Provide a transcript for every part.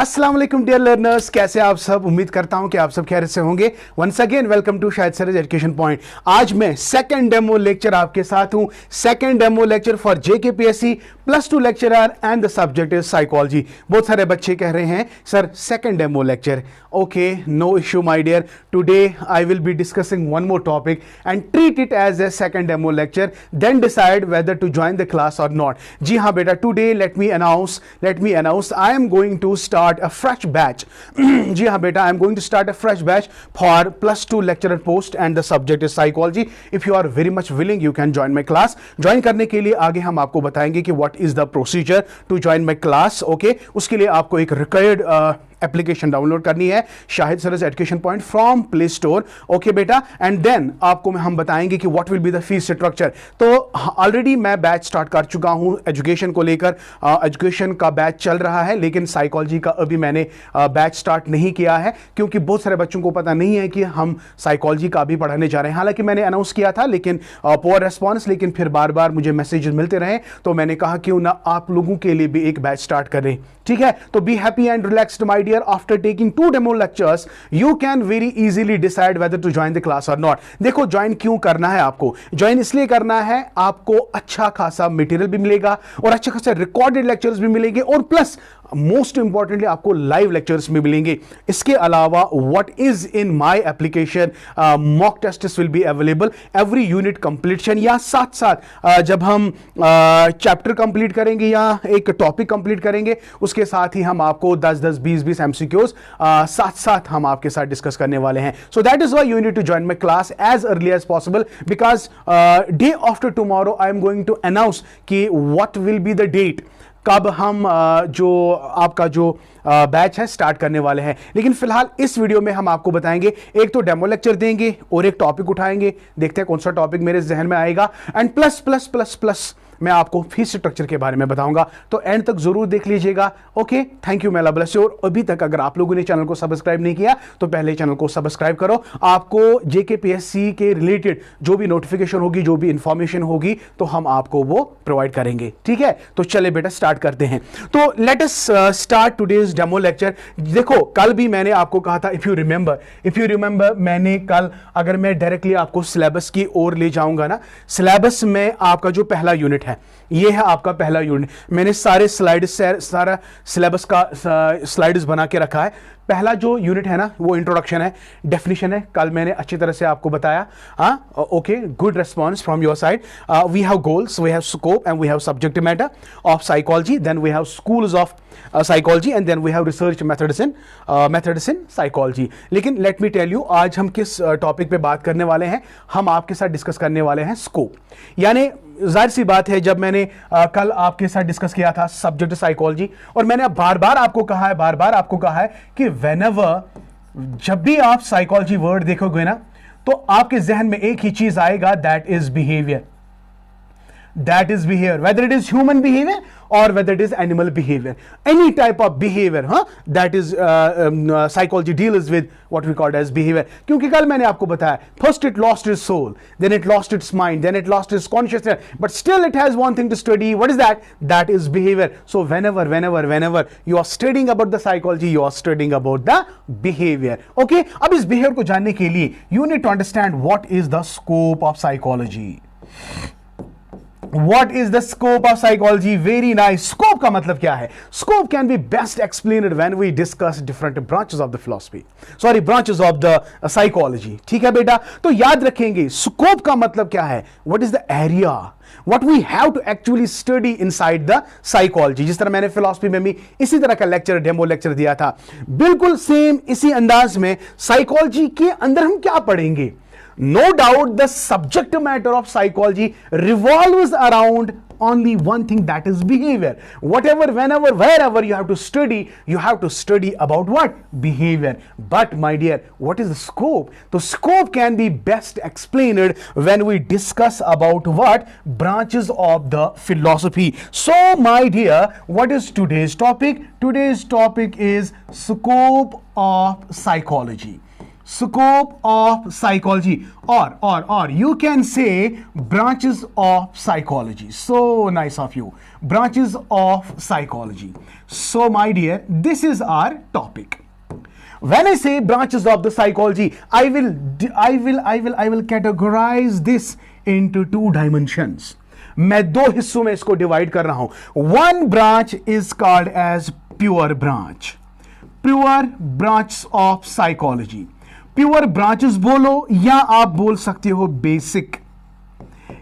अस्सलाम वालेकुम dear learners, कैसे आप सब। उम्मीद करता हूं कि आप सब खैरियत से होंगे। Once again welcome to Shahid sir education point. आज मैं सेकंड डेमो लेक्चर आपके साथ हूं। Second demo lecture for JKPSC +2 lecturer and the subject is psychology. बहुत सारे बच्चे कह रहे हैं sir second demo lecture. Okay, no issue my dear. Today I will be discussing one more topic and treat it as a second demo lecture, then decide whether to join the class और not. जी हाँ बेटा, today let me announce I am going to start a fresh batch. जी हाँ बेटा, I am going to start a fresh batch for +2 lecturer post and the subject is psychology. If you are very much willing, you can join my class. Join करने के लिए आगे हम आपको बताएंगे कि what is the procedure to join my class. Okay, उसके लिए आपको एक required एप्लीकेशन डाउनलोड करनी है, Shahid sir education point from play store. Okay बेटा, एंड देन आपको हम बताएंगे कि what will be the fees structure. तो ऑलरेडी मैं बैच स्टार्ट कर चुका हूं एजुकेशन को लेकर। एजुकेशन का बैच चल रहा है, लेकिन साइकोलॉजी का अभी मैंने बैच स्टार्ट नहीं किया है, क्योंकि बहुत सारे बच्चों को पता नहीं है कि हम साइकोलॉजी का भी पढ़ाने जा रहे हैं। हालांकि मैंने अनाउंस किया था, लेकिन पुअर रिस्पॉन्स, लेकिन फिर बार बार मुझे मैसेजेस मिलते रहे, तो मैंने कहा क्यों ना आप लोगों के लिए भी एक बैच स्टार्ट करें। ठीक है, तो be happy and relaxed my dear. After taking 2 demo lectures you can very easily decide whether to join the class और नॉट। देखो, ज्वाइन क्यों करना है आपको? ज्वाइन इसलिए करना है, आपको अच्छा खासा मटेरियल भी मिलेगा और अच्छे खासे रिकॉर्डेड लेक्चर्स भी मिलेंगे, और प्लस मोस्ट इंपॉर्टेंटली आपको लाइव लेक्चर्स भी मिलेंगे। इसके अलावा what is in my application, mock tests will be available every unit completion, या साथ साथ जब हम चैप्टर कंप्लीट करेंगे या एक टॉपिक कंप्लीट करेंगे, उसके साथ ही हम आपको 10-10, 20-20 एमसीक्यूज साथ साथ हम आपके साथ डिस्कस करने वाले हैं। So that is why you need to join my class as early as possible, because day after tomorrow I am going to announce कि what will be the date, कब हम जो आपका जो बैच है स्टार्ट करने वाले हैं। लेकिन फिलहाल इस वीडियो में हम आपको बताएंगे, एक तो डेमो लेक्चर देंगे और एक टॉपिक उठाएंगे। देखते हैं कौन सा टॉपिक मेरे जहन में आएगा, and plus plus plus plus मैं आपको फीस स्ट्रक्चर के बारे में बताऊंगा, तो एंड तक जरूर देख लीजिएगा। ओके, थैंक यू, मैं अल्लाह ब्लेस यू। और अभी तक अगर आप लोगों ने चैनल को सब्सक्राइब नहीं किया तो पहले चैनल को सब्सक्राइब करो। आपको जेकेपीएससी के रिलेटेड जो भी नोटिफिकेशन होगी, जो भी इंफॉर्मेशन होगी, तो हम आपको वो प्रोवाइड करेंगे। ठीक है, तो चले बेटा स्टार्ट करते हैं। तो let us start today's demo lecture. देखो, कल भी मैंने आपको कहा था, इफ यू रिमेंबर मैंने कल, अगर मैं डायरेक्टली आपको सिलेबस की ओर ले जाऊंगा ना, सिलेबस में आपका जो पहला यूनिट है, ये है आपका पहला यूनिट। मैंने सारे सारा सिलेबस का स्लाइड्स बना के रखा है। पहला जो यूनिट है ना, वो इंट्रोडक्शन है, डेफिनेशन है। कल मैंने अच्छी तरह से आपको बताया। Okay, good response from your side. We have goals, we have scope and we have subject matter of psychology, then we have schools of psychology, and then we have research methods in psychology. लेकिन let me tell you, आज हम किस topic पे बात करने वाले हैं? हम आपके साथ डिस्कस करने वाले हैं स्कोप। यानी जाहिर सी बात है, जब मैंने कल आपके साथ डिस्कस किया था सब्जेक्ट साइकोलॉजी, और मैंने बार बार आपको कहा है कि व्हेनेवर, जब भी आप साइकोलॉजी वर्ड देखोगे ना, तो आपके जहन में एक ही चीज आएगा, that is behaviour. Whether it is human behavior or whether it is animal behavior, any type of behavior, that is psychology deals with what we call as behavior. क्योंकि कल मैंने आपको बताया, first it lost its soul, then it lost its mind, then it lost its consciousness, but still it has one thing to study. What is that? That is behavior. So whenever you are studying about the psychology, you are studying about the behavior. Okay, अब इस behavior को जानने के लिए you need to understand what is the scope of psychology. What is the scope of psychology? Very nice. Scope का मतलब क्या है? Scope can be best explained when we discuss different branches of the philosophy. Branches of the psychology. ठीक है बेटा? तो याद रखेंगे, scope का मतलब क्या है? What is the area? What we have to actually study inside the psychology. जिस तरह मैंने philosophy में भी इसी तरह का लेक्चर, डेमो लेक्चर दिया था, बिल्कुल सेम इसी अंदाज में psychology के अंदर हम क्या पढ़ेंगे? No doubt the subject matter of psychology revolves around only one thing, that is behavior. Whatever, whenever, wherever you have to study about what? Behavior. But my dear, what is the scope? The scope can be best explained when we discuss about what? Branches of the philosophy. So my dear, what is today's topic? Today's topic is scope of psychology. scope of psychology, or you can say branches of psychology. So nice of you. Branches of psychology. So my dear, this is our topic. When I say branches of the psychology, I will categorize this into two dimensions. मैं दो हिस्सों में इसको divide कर रहा हूं. One branch is called as pure branch. Pure branch of psychology. Pure branches बोलो, या आप बोल सकते हो बेसिक,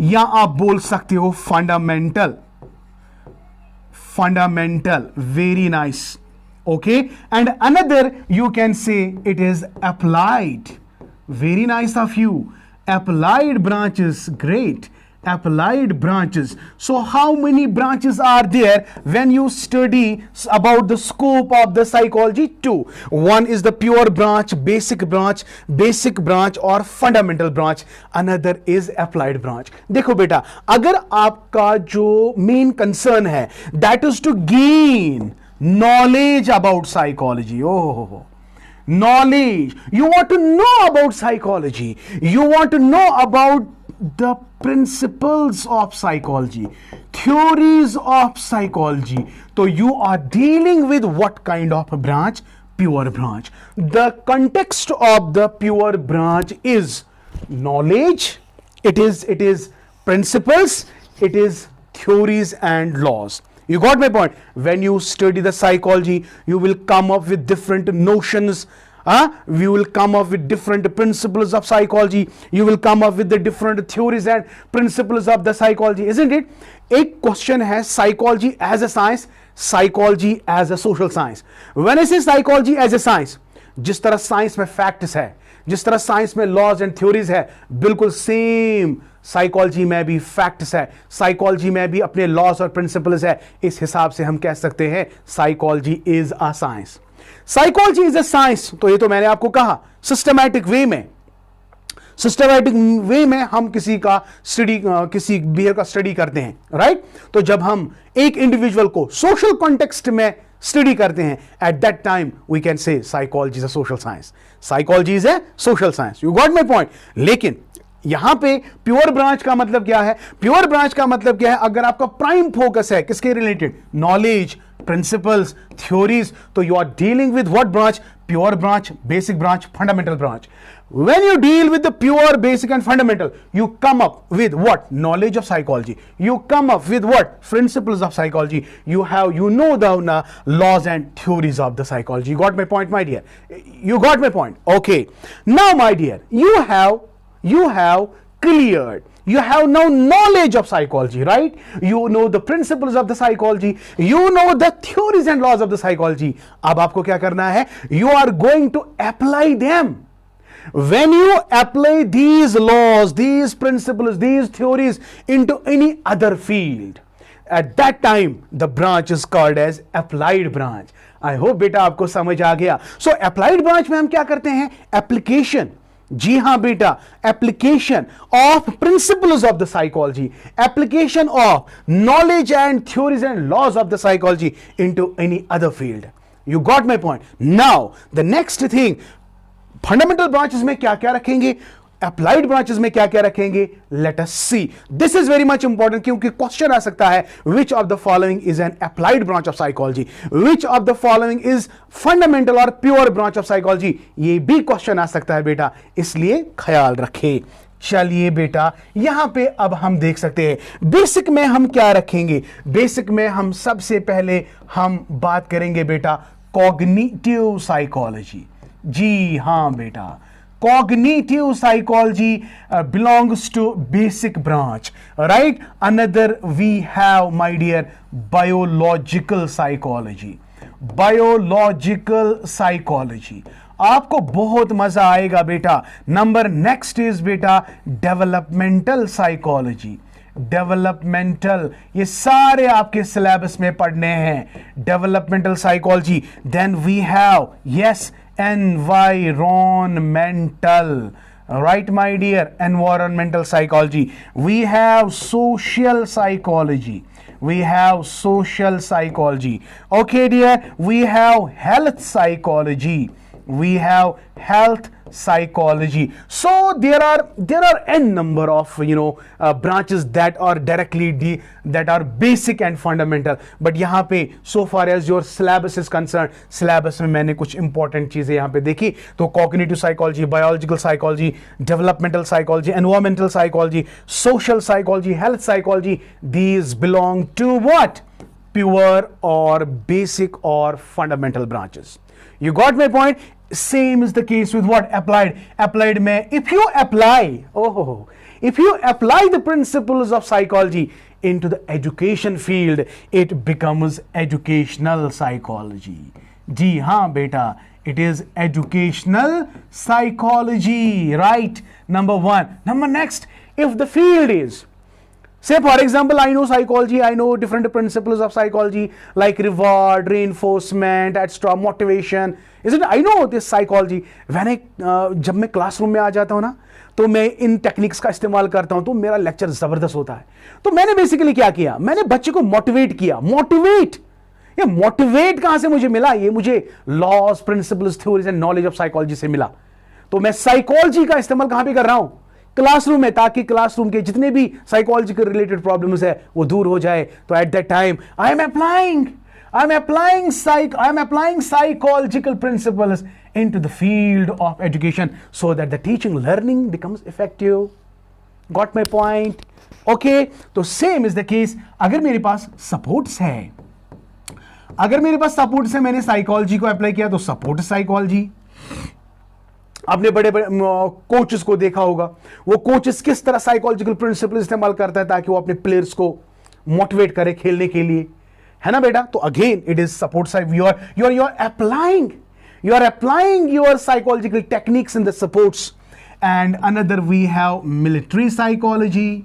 या आप बोल सकते हो fundamental. Fundamental, very nice. Okay, and another you can say it is applied. Very nice of you. Applied branches, great. Applied branches. So how many branches are there when you study about the scope of the psychology? Two. One is the pure branch, basic branch or fundamental branch. Another is applied branch. देखो बेटा, अगर आपका जो main concern है, that is to gain knowledge about psychology. Oh, knowledge. You want to know about psychology. You want to know about the principles of psychology, theories of psychology. So you are dealing with what kind of a branch? Pure branch. The context of the pure branch is knowledge, it is principles, it is theories and laws. You got my point? When you study the psychology, you will come up with different notions. We will come up with different principles of psychology. You will come up with the different theories and principles of the psychology, isn't it? एक question है psychology as a science, psychology as a social science. When I say psychology as a science, जिस तरह science में facts है, जिस तरह science में laws and theories है, बिल्कुल same साइकोलॉजी में भी फैक्ट्स है, साइकोलॉजी में भी अपने लॉस और प्रिंसिपल्स है. इस हिसाब से हम कह सकते हैं psychology is a science. Psychology is a science. तो ये तो मैंने आपको कहा सिस्टमैटिक वे में हम किसी का स्टडी, किसी बिहेवियर का स्टडी करते हैं, राइट? तो जब हम एक इंडिविजुअल को सोशल कॉन्टेक्स्ट में स्टडी करते हैं, at that time we can say psychology is a social science. Psychology is a social science. You got my point? लेकिन यहां पे प्योर ब्रांच का मतलब क्या है? प्योर ब्रांच का मतलब क्या है? अगर आपका प्राइम फोकस है किसके रिलेटेड? नॉलेज, प्रिंसिपल्स, थ्योरीज, तो you are dealing with what branch? Pure branch, basic branch, fundamental branch. When you deal with the pure, basic and fundamental, you come up with what? Knowledge of psychology. You come up with what? Principles of psychology. You know the laws and theories of the psychology. You got my point, my dear? You got my point? Okay. Now, my dear, you have cleared. You have now knowledge of psychology, right? You know the principles of the psychology. You know the theories and laws of the psychology. अब आपको क्या करना है? You are going to apply them. When you apply these laws, these principles, these theories into any other field, at that time the branch is called as applied branch. I hope बेटा आपको समझ आ गया. So applied branch में हम क्या करते हैं? Application. जी हां बेटा, application of principles of the psychology, application of knowledge and theories and laws of the psychology into any other field. You got my point? Now the next thing, fundamental branches में क्या क्या रखेंगे, applied branches में क्या क्या रखेंगे, let us see. This is very much important, क्योंकि question आ सकता है which of the following is an applied branch of psychology, which of the following is fundamental और प्योर ब्रांच ऑफ साइकोलॉजी. ये भी क्वेश्चन आ सकता है बेटा, इसलिए ख्याल रखें. चलिए बेटा, यहां पे अब हम देख सकते हैं बेसिक में हम क्या रखेंगे. बेसिक में हम सबसे पहले हम बात करेंगे बेटा कॉग्निटिव साइकोलॉजी. जी हां बेटा, cognitive psychology belongs to basic branch, right? Another we have, my dear, biological psychology. Biological psychology आपको बहुत मजा आएगा बेटा. नंबर नेक्स्ट इज बेटा डेवलपमेंटल साइकोलॉजी. डेवलपमेंटल, ये सारे आपके सिलेबस में पढ़ने हैं. Developmental psychology. Then we have, yes, environmental, right my dear, environmental psychology. We have social psychology. We have social psychology. Okay dear, we have health psychology. We have health psychology. So there are n number of branches that are that are basic and fundamental. But यहाँ पे so far as your syllabus is concerned, syllabus में मैंने कुछ important चीजें यहाँ पे देखी. तो cognitive psychology, biological psychology, developmental psychology, environmental psychology, social psychology, health psychology, these belong to what? Pure or basic or fundamental branches. You got my point? Same is the case with what? Applied. Applied mein, if you apply the principles of psychology into the education field, it becomes educational psychology. Ji haan beta, it is educational psychology, right? Number one. Number next, if the field is, say for example, I know psychology, I know different principles of psychology like reward, reinforcement, etc., motivation. Isn't it? I know this psychology. जब मैं classroom में आ जाता हूँ ना, तो मैं इन techniques का इस्तेमाल करता हूँ, तो मेरा लेक्चर जबरदस्त होता है. तो मैंने बेसिकली क्या किया? मैंने बच्चे को मोटिवेट किया. ये मोटिवेट कहां से मुझे मिला? ये मुझे laws, principles, theories and knowledge of psychology से मिला. तो मैं साइकोलॉजी का इस्तेमाल कहां पे कर रहा हूं? क्लासरूम में, ताकि क्लासरूम के जितने भी साइकोलॉजी के रिलेटेड प्रॉब्लम्स है वो दूर हो जाए. तो eight that time I am applying psychological principles into the field of education so that the teaching learning becomes effective. Got my point? Okay, तो same is the case. अगर मेरे पास supports है, मैंने साइकोलॉजी को अप्लाई किया तो support psychology. आपने बड़े बड़े कोचेस को देखा होगा, वो कोचेस किस तरह साइकोलॉजिकल प्रिंसिपल इस्तेमाल करता है ताकि वो अपने प्लेयर्स को मोटिवेट करे खेलने के लिए, है ना बेटा? तो again it is sport side. You are applying your psychological techniques in the sports. And another we have military psychology.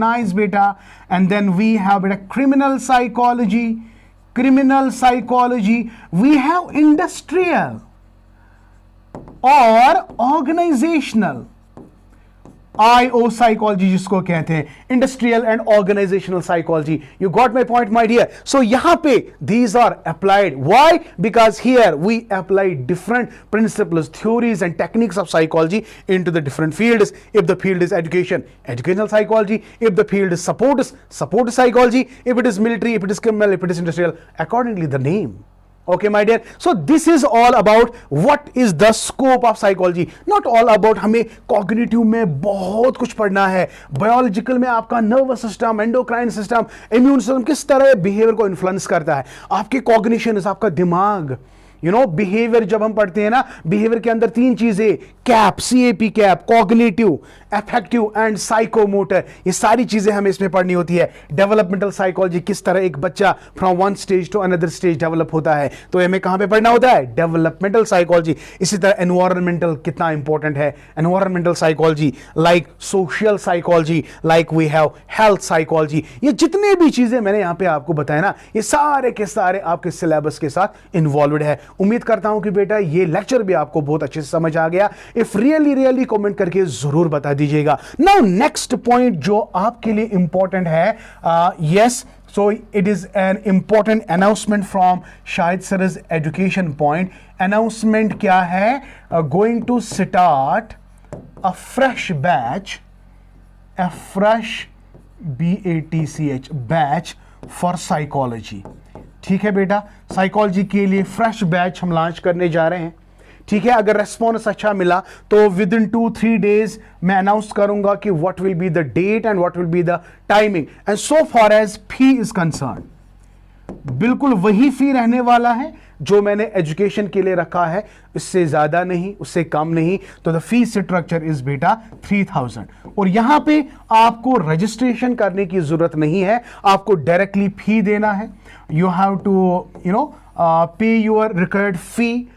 Nice beta. And then we have beta criminal psychology. We have industrial or organizational, IO psychology जिसको कहते हैं, industrial and organizational psychology. You got my point, my dear? So यहाँ पे these are applied. Why? Because here we apply different principles, theories and techniques of psychology into the different fields. If the field is education, educational psychology. If the field is support psychology. If it is military, if it is criminal, if it is industrial, accordingly the name. Okay, my dear. So this is all about what is the scope of psychology. Not all about हमें cognitive में बहुत कुछ पढ़ना है. Biological में आपका nervous system, endocrine system, immune system किस तरह behavior को influence करता है. आपके cognition, आपका दिमाग, बिहेवियर जब हम पढ़ते हैं ना, बिहेवियर के अंदर तीन चीजें, CAP, cognitive, affective and psychomotor, ये सारी चीजें हमें इसमें पढ़नी होती है. डेवलपमेंटल साइकोलॉजी, किस तरह एक बच्चा from one stage to another stage develop होता है, तो हमें कहां पे पढ़ना होता है? Developmental psychology. इसी तरह एनवायरमेंटल कितना इंपॉर्टेंट है, environmental psychology, like social psychology, like we have health psychology. ये जितने भी चीजें मैंने यहां पे आपको बताया ना, ये सारे के सारे आपके सिलेबस के साथ इन्वॉल्वड है. उम्मीद करता हूं कि बेटा ये लेक्चर भी आपको बहुत अच्छे से समझ आ गया. इफ रियली कमेंट करके जरूर बता दीजिएगा. नाउ नेक्स्ट पॉइंट जो आपके लिए इंपॉर्टेंट है, yes, so it is an important announcement from Shahid सरज एजुकेशन पॉइंट. अनाउंसमेंट क्या है? Going to start a fresh batch, BATCH batch for psychology. ठीक है बेटा, साइकोलॉजी के लिए फ्रेश बैच हम लॉन्च करने जा रहे हैं. ठीक है, अगर रेस्पॉन्स अच्छा मिला तो विद इन 2-3 डेज मैं अनाउंस करूंगा कि what will be the date and what will be the timing. And so far as fee is concern, बिल्कुल वही फी रहने वाला है जो मैंने एजुकेशन के लिए रखा है, इससे ज्यादा नहीं, उससे कम नहीं. तो द फी स्ट्रक्चर इज बेटा 3000. और यहां पे आपको रजिस्ट्रेशन करने की जरूरत नहीं है, आपको डायरेक्टली फी देना है. यू हैव टू पे your required fee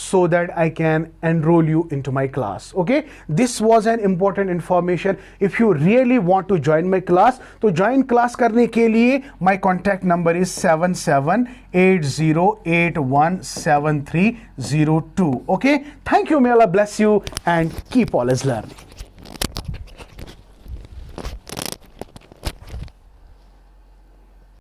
so that I can enroll you into my class. Okay, this was an important information. If you really want to join my class, तो join class करने के लिए my contact number is 7780817302. Okay, thank you. May Allah bless you and keep always learning.